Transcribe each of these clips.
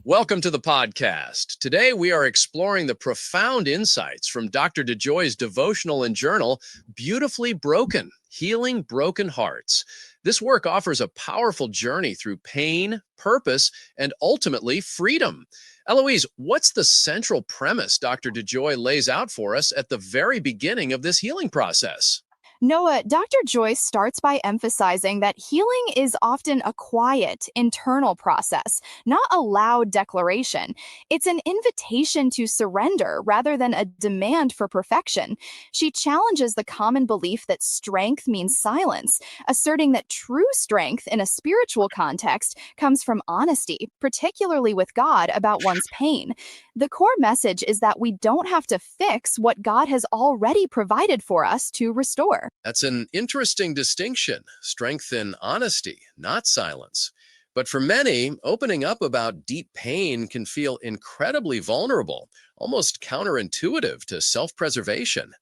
Welcome to the podcast. Today, we are exploring the profound insights from Dr. DeJoy's devotional and journal, Beautifully Broken, Healing Broken Hearts. This work offers a powerful journey through pain, purpose, and ultimately freedom. Eloise, what's the central premise Dr. DeJoy lays out for us at the very beginning of this healing process? Noah, Dr. Joyce starts by emphasizing that healing is often a quiet, internal process, not a loud declaration. It's an invitation to surrender rather than a demand for perfection. She challenges the common belief that strength means silence, asserting that true strength in a spiritual context comes from honesty, particularly with God about one's pain. The core message is that we don't have to fix what God has already provided for us to restore. That's an interesting distinction, strength in honesty, not silence. But for many, opening up about deep pain can feel incredibly vulnerable, almost counterintuitive to self preservation.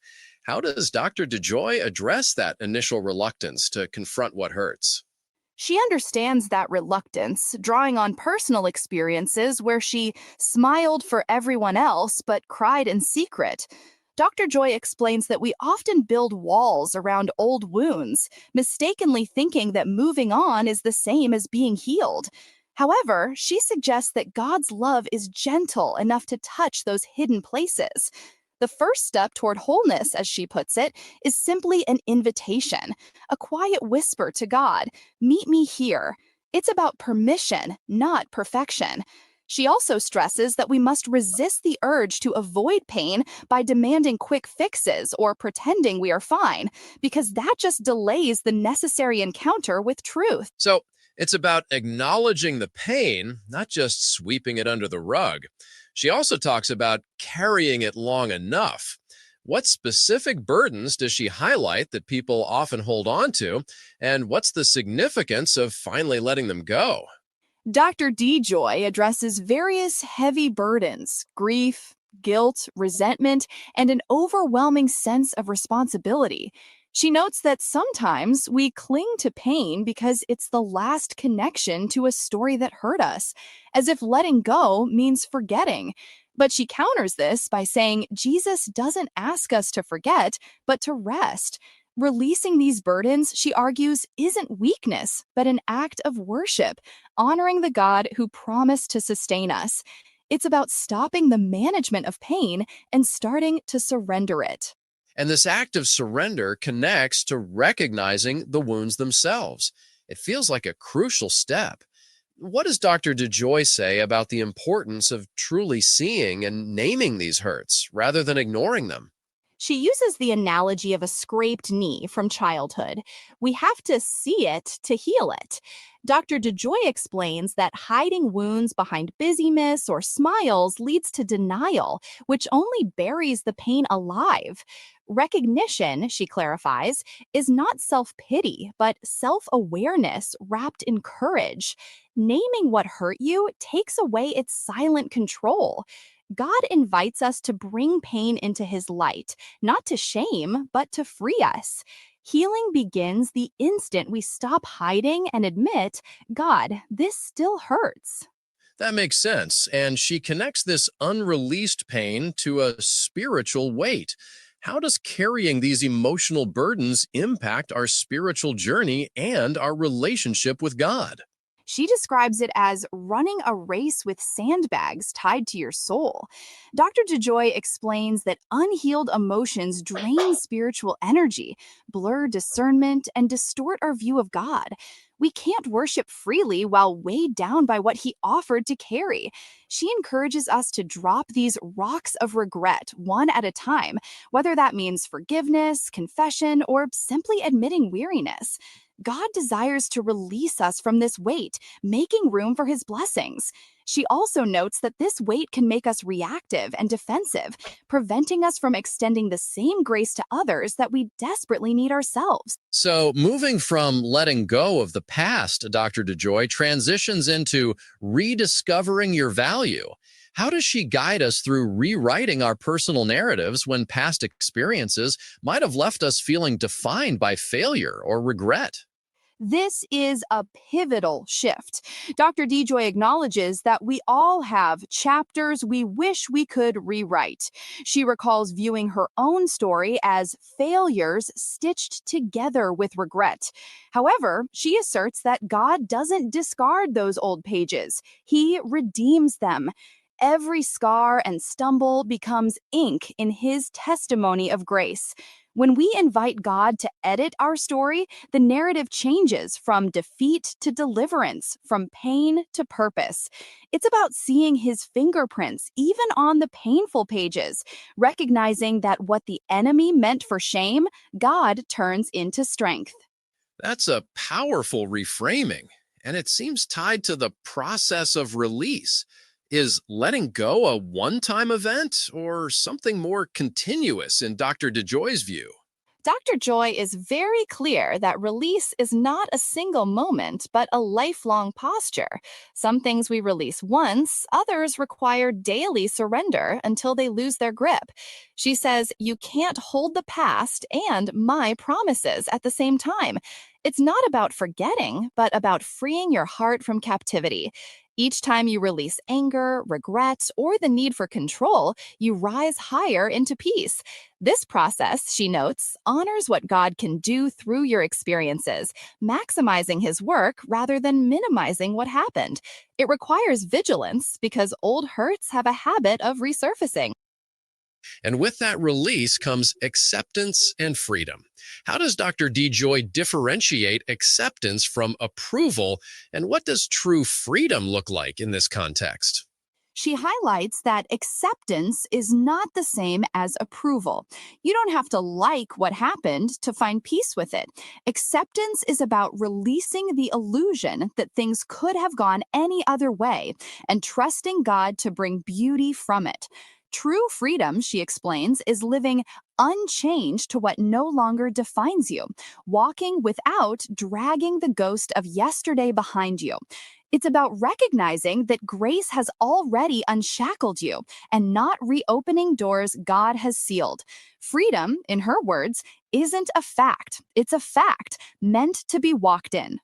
How does Dr. DeJoy address that initial reluctance to confront what hurts? She understands that reluctance, drawing on personal experiences where she smiled for everyone else but cried in secret. Dr. Joy explains that we often build walls around old wounds, mistakenly thinking that moving on is the same as being healed. However, she suggests that God's love is gentle enough to touch those hidden places. The first step toward wholeness, as she puts it, is simply an invitation, a quiet whisper to God, "Meet me here." It's about permission, not perfection. She also stresses that we must resist the urge to avoid pain by demanding quick fixes or pretending we are fine, because that just delays the necessary encounter with truth. So it's about acknowledging the pain, not just sweeping it under the rug. She also talks about carrying it long enough. What specific burdens does she highlight that people often hold on to? And what's the significance of finally letting them go? Dr. D. Joy addresses various heavy burdens: grief, guilt, resentment, and an overwhelming sense of responsibility. She notes that sometimes we cling to pain because it's the last connection to a story that hurt us, as if letting go means forgetting. But she counters this by saying Jesus doesn't ask us to forget, but to rest. Releasing these burdens, she argues, isn't weakness, but an act of worship, honoring the God who promised to sustain us. It's about stopping the management of pain and starting to surrender it. And this act of surrender connects to recognizing the wounds themselves. It feels like a crucial step. What does Dr. DeJoy say about the importance of truly seeing and naming these hurts rather than ignoring them? She uses the analogy of a scraped knee from childhood. We have to see it to heal it. Dr. DeJoy explains that hiding wounds behind busyness or smiles leads to denial, which only buries the pain alive. Recognition, she clarifies, is not self pity, but self awareness wrapped in courage. Naming what hurt you takes away its silent control. God invites us to bring pain into his light, not to shame, but to free us. Healing begins the instant we stop hiding and admit, God, this still hurts. That makes sense. And she connects this unreleased pain to a spiritual weight. How does carrying these emotional burdens impact our spiritual journey and our relationship with God? She describes it as running a race with sandbags tied to your soul. Dr. DeJoy explains that unhealed emotions drain spiritual energy, blur discernment, and distort our view of God. We can't worship freely while weighed down by what he offered to carry. She encourages us to drop these rocks of regret one at a time, whether that means forgiveness, confession, or simply admitting weariness. God desires to release us from this weight, making room for his blessings. She also notes that this weight can make us reactive and defensive, preventing us from extending the same grace to others that we desperately need ourselves. So, moving from letting go of the past, Dr. DeJoy transitions into rediscovering your value. How does she guide us through rewriting our personal narratives when past experiences might have left us feeling defined by failure or regret? This is a pivotal shift. Dr. DeJoy acknowledges that we all have chapters we wish we could rewrite. She recalls viewing her own story as failures stitched together with regret. However, she asserts that God doesn't discard those old pages, He redeems them. Every scar and stumble becomes ink in His testimony of grace. When we invite God to edit our story, the narrative changes from defeat to deliverance, from pain to purpose. It's about seeing His fingerprints, even on the painful pages, recognizing that what the enemy meant for shame, God turns into strength. That's a powerful reframing, and it seems tied to the process of release. Is letting go a one time event or something more continuous in Dr. DeJoy's view? Dr. Joy is very clear that release is not a single moment, but a lifelong posture. Some things we release once, others require daily surrender until they lose their grip. She says, "You can't hold the past and my promises at the same time." It's not about forgetting, but about freeing your heart from captivity. Each time you release anger, regret, or the need for control, you rise higher into peace. This process, she notes, honors what God can do through your experiences, maximizing His work rather than minimizing what happened. It requires vigilance because old hurts have a habit of resurfacing. And with that release comes acceptance and freedom. How does Dr. DeJoy differentiate acceptance from approval? And what does true freedom look like in this context? She highlights that acceptance is not the same as approval. You don't have to like what happened to find peace with it. Acceptance is about releasing the illusion that things could have gone any other way and trusting God to bring beauty from it. True freedom, she explains, is living unchanged to what no longer defines you, walking without dragging the ghost of yesterday behind you. It's about recognizing that grace has already unshackled you and not reopening doors God has sealed. Freedom, in her words, isn't a fact, it's a fact meant to be walked in.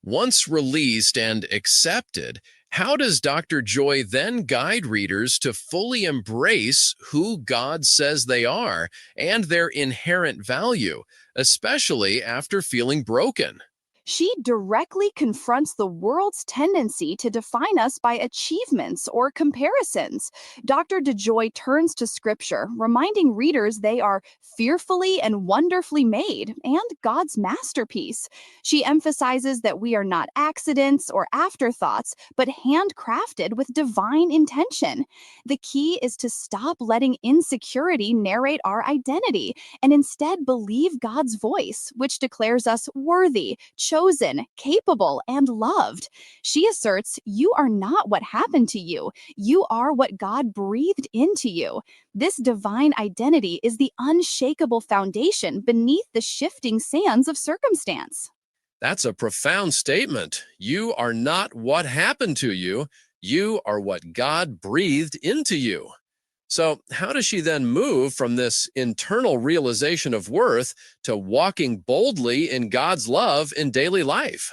Once released and accepted, how does Dr. Joy then guide readers to fully embrace who God says they are and their inherent value, especially after feeling broken? She directly confronts the world's tendency to define us by achievements or comparisons. Dr. DeJoy turns to scripture, reminding readers they are fearfully and wonderfully made and God's masterpiece. She emphasizes that we are not accidents or afterthoughts, but handcrafted with divine intention. The key is to stop letting insecurity narrate our identity and instead believe God's voice, which declares us worthy, chosen, capable, and loved. She asserts, "You are not what happened to you. You are what God breathed into you." This divine identity is the unshakable foundation beneath the shifting sands of circumstance. That's a profound statement. You are not what happened to you, you are what God breathed into you. So, how does she then move from this internal realization of worth to walking boldly in God's love in daily life?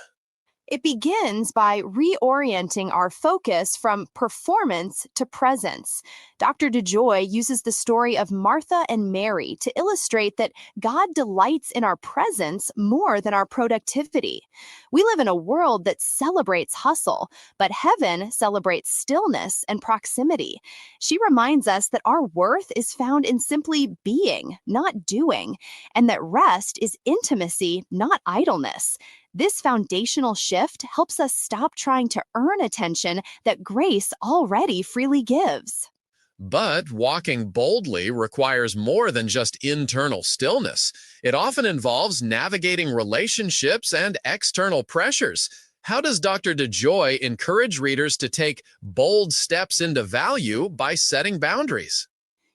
It begins by reorienting our focus from performance to presence. Dr. DeJoy uses the story of Martha and Mary to illustrate that God delights in our presence more than our productivity. We live in a world that celebrates hustle, but heaven celebrates stillness and proximity. She reminds us that our worth is found in simply being, not doing, and that rest is intimacy, not idleness. This foundational shift helps us stop trying to earn attention that grace already freely gives. But walking boldly requires more than just internal stillness. It often involves navigating relationships and external pressures. How does Dr. DeJoy encourage readers to take bold steps into value by setting boundaries?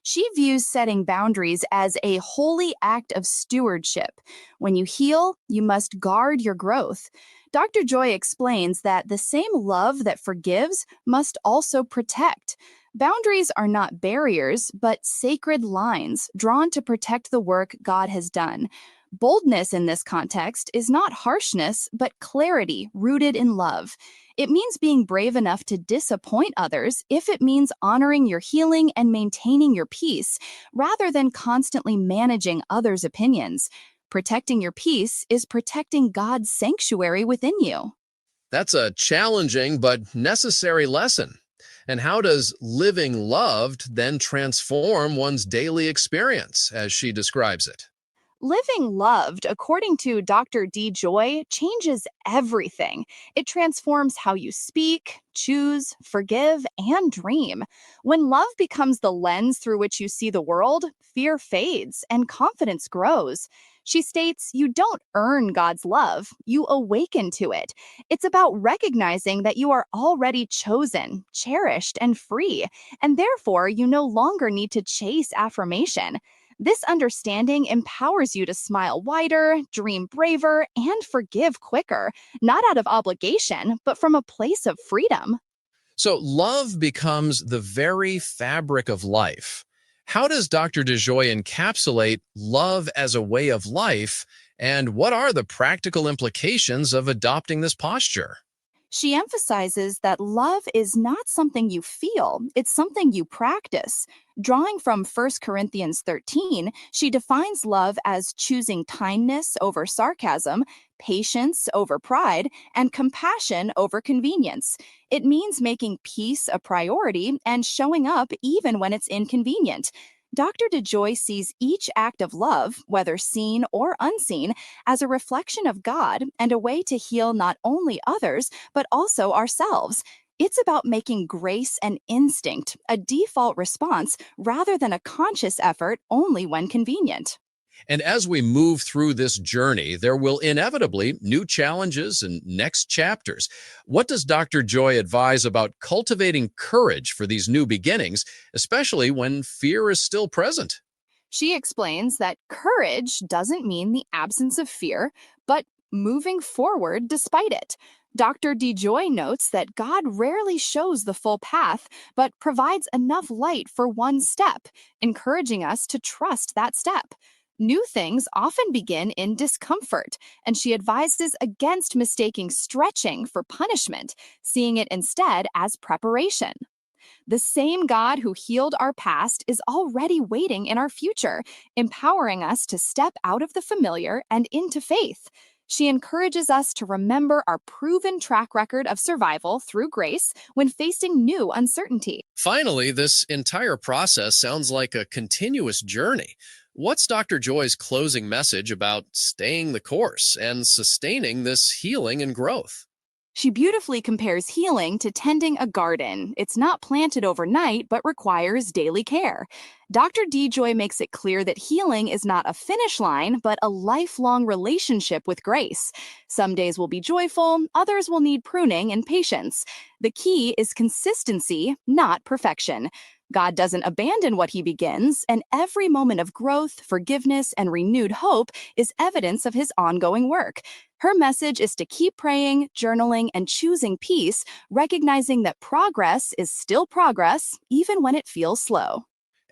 She views setting boundaries as a holy act of stewardship. When you heal, you must guard your growth. Dr. Joy explains that the same love that forgives must also protect. Boundaries are not barriers, but sacred lines drawn to protect the work God has done. Boldness in this context is not harshness, but clarity rooted in love. It means being brave enough to disappoint others if it means honoring your healing and maintaining your peace, rather than constantly managing others' opinions. Protecting your peace is protecting God's sanctuary within you. That's a challenging but necessary lesson. And how does living loved then transform one's daily experience, as she describes it? Living loved, according to Dr. D. Joy, changes everything. It transforms how you speak, choose, forgive, and dream. When love becomes the lens through which you see the world, fear fades and confidence grows. She states, you don't earn God's love, you awaken to it. It's about recognizing that you are already chosen, cherished, and free, and therefore you no longer need to chase affirmation. This understanding empowers you to smile wider, dream braver, and forgive quicker, not out of obligation, but from a place of freedom. So, love becomes the very fabric of life. How does Dr. DeJoy encapsulate love as a way of life, and what are the practical implications of adopting this posture? She emphasizes that love is not something you feel, it's something you practice. Drawing from 1 Corinthians 13, she defines love as choosing kindness over sarcasm, patience over pride, and compassion over convenience. It means making peace a priority and showing up even when it's inconvenient. Dr. DeJoy sees each act of love, whether seen or unseen, as a reflection of God and a way to heal not only others, but also ourselves. It's about making grace an instinct, a default response, rather than a conscious effort only when convenient. And as we move through this journey, there will inevitably new challenges and next chapters. What does Dr. Joy advise about cultivating courage for these new beginnings, especially when fear is still present? She explains that courage doesn't mean the absence of fear, but moving forward despite it. Dr. DeJoy notes that God rarely shows the full path, but provides enough light for one step, encouraging us to trust that step. New things often begin in discomfort, and she advises against mistaking stretching for punishment, seeing it instead as preparation. The same God who healed our past is already waiting in our future, empowering us to step out of the familiar and into faith. She encourages us to remember our proven track record of survival through grace when facing new uncertainty. Finally, this entire process sounds like a continuous journey. What's Dr. Joy's closing message about staying the course and sustaining this healing and growth? She beautifully compares healing to tending a garden. It's not planted overnight, but requires daily care. Dr. DeJoy makes it clear that healing is not a finish line, but a lifelong relationship with grace. Some days will be joyful, others will need pruning and patience. The key is consistency, not perfection. God doesn't abandon what he begins, and every moment of growth, forgiveness, and renewed hope is evidence of his ongoing work. Her message is to keep praying, journaling, and choosing peace, recognizing that progress is still progress, even when it feels slow.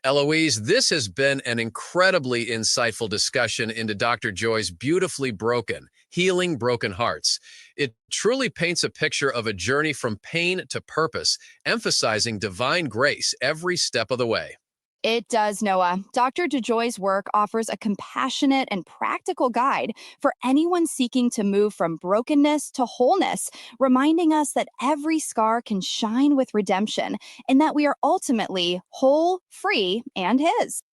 Eloise, this has been an incredibly insightful discussion into Dr. Joy's beautifully broken, healing broken hearts. It truly paints a picture of a journey from pain to purpose, emphasizing divine grace every step of the way. It does, Noah. Dr. DeJoy's work offers a compassionate and practical guide for anyone seeking to move from brokenness to wholeness, reminding us that every scar can shine with redemption and that we are ultimately whole, free, and His.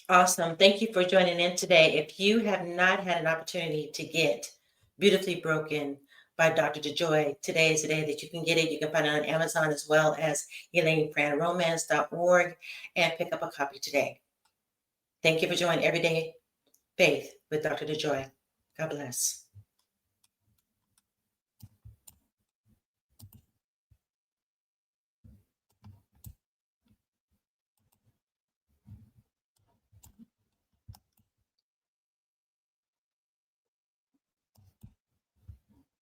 Awesome. Thank you for joining in today. If you have not had an opportunity to get Beautifully Broken by Dr. DeJoy, today is the day that you can get it. You can find it on Amazon as well as HealingPrayandRomance.org and pick up a copy today. Thank you for joining Everyday Faith with Dr. DeJoy. God bless.